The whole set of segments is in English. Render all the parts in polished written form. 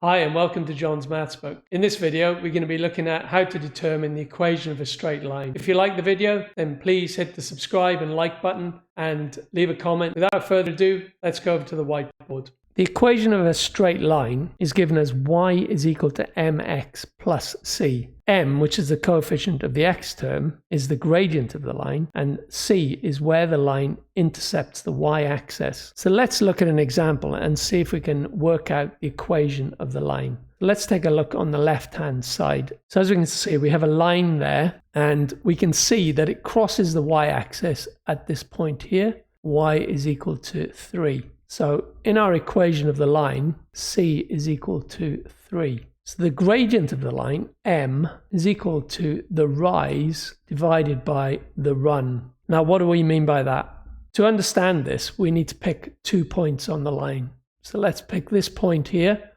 Hi and welcome to John's Maths Book. In this video we're going to be looking at how to determine the equation of a straight line. If you like the video then please hit the subscribe and like button and leave a comment. Without further ado, let's go over to the whiteboard. The equation of a straight line is given as y is equal to mx plus c. M, which is the coefficient of the x term, is the gradient of the line, and c is where the line intercepts the y-axis. So let's look at an example and see if we can work out the equation of the line. Let's take a look on the left-hand side. So as we can see, we have a line there, and we can see that it crosses the y-axis at this point here. Y is equal to 3. So in our equation of the line, c is equal to 3. So the gradient of the line, m, is equal to the rise divided by the run. Now, what do we mean by that? To understand this, we need to pick 2 points on the line. So let's pick this point here,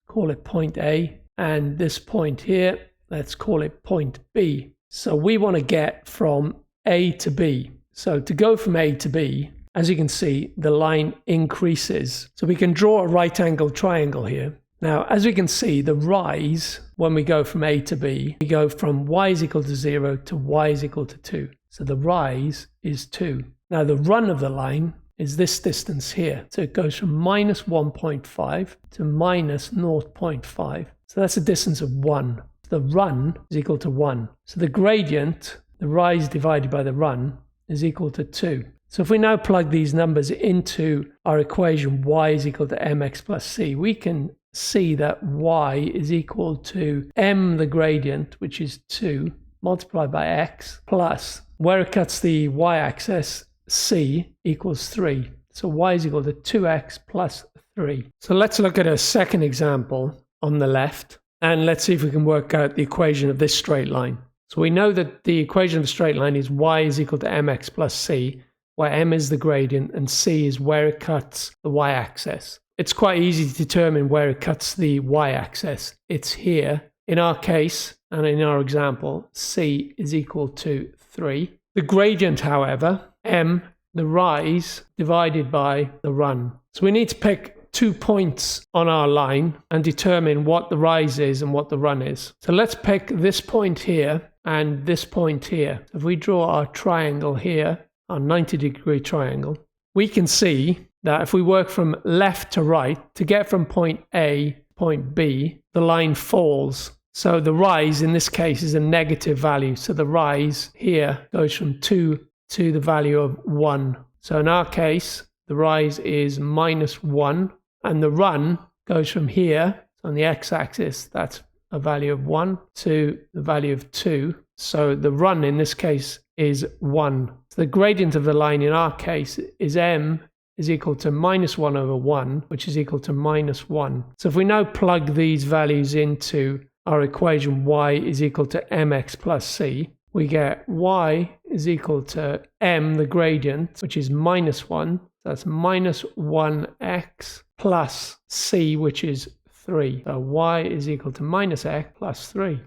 call it point A, and this point here, let's call it point B. So we want to get from A to B. So to go from A to B, as you can see, the line increases. So we can draw a right angle triangle here. Now, as we can see, the rise, when we go from A to B, we go from y is equal to 0 to y is equal to 2. So the rise is 2. Now, the run of the line is this distance here. So it goes from minus 1.5 to minus 0.5. So that's a distance of 1. The run is equal to 1. So the gradient, the rise divided by the run, is equal to 2. So if we now plug these numbers into our equation y is equal to mx plus c, we can see that y is equal to m, the gradient, which is 2, multiplied by x, plus, where it cuts the y-axis, c equals 3. So y is equal to 2x plus 3. So let's look at a second example on the left, and let's see if we can work out the equation of this straight line. So we know that the equation of a straight line is y is equal to mx plus c, where m is the gradient and c is where it cuts the y-axis. It's quite easy to determine where it cuts the y-axis. It's here. In our case, and in our example, c is equal to 3. The gradient, however, m, the rise, divided by the run. So we need to pick 2 points on our line and determine what the rise is and what the run is. So let's pick this point here and this point here. If we draw our triangle here, our 90-degree triangle, we can see that if we work from left to right, to get from point A to point B, the line falls. So the rise in this case is a negative value. So the rise here goes from 2 to the value of 1. So in our case, the rise is minus 1. And the run goes from here, on the x-axis, that's a value of 1, to the value of 2. So the run in this case is 1. So the gradient of the line in our case is m is equal to minus 1 over 1, which is equal to minus 1. So if we now plug these values into our equation y is equal to mx plus c, we get y is equal to m, the gradient, which is minus 1. That's minus 1x plus c, which is 3. So y is equal to minus x plus 3.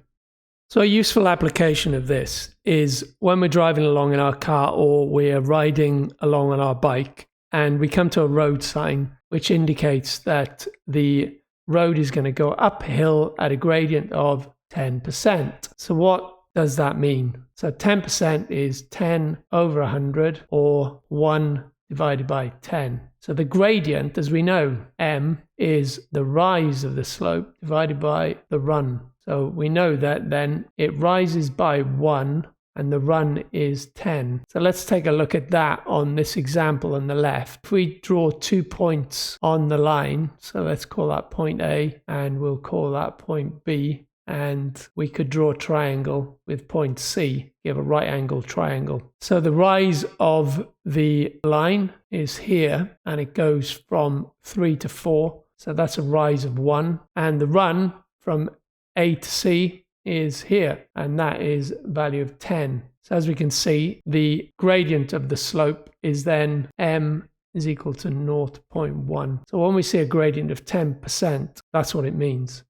So a useful application of this is when we're driving along in our car or we're riding along on our bike and we come to a road sign which indicates that the road is going to go uphill at a gradient of 10%. So what does that mean? So 10% is 10 over 100 or 1 divided by 10. So the gradient, as we know, m, is the rise of the slope divided by the run. So we know that then it rises by 1 and the run is 10. So let's take a look at that on this example on the left. If we draw 2 points on the line, so let's call that point A and we'll call that point B, and we could draw a triangle with point C, give a right angle triangle. So the rise of the line is here and it goes from 3 to 4. So that's a rise of 1. And the run from A to C is here, and that is a value of 10. So as we can see, the gradient of the slope is then m is equal to 0.1. So when we see a gradient of 10%, that's what it means.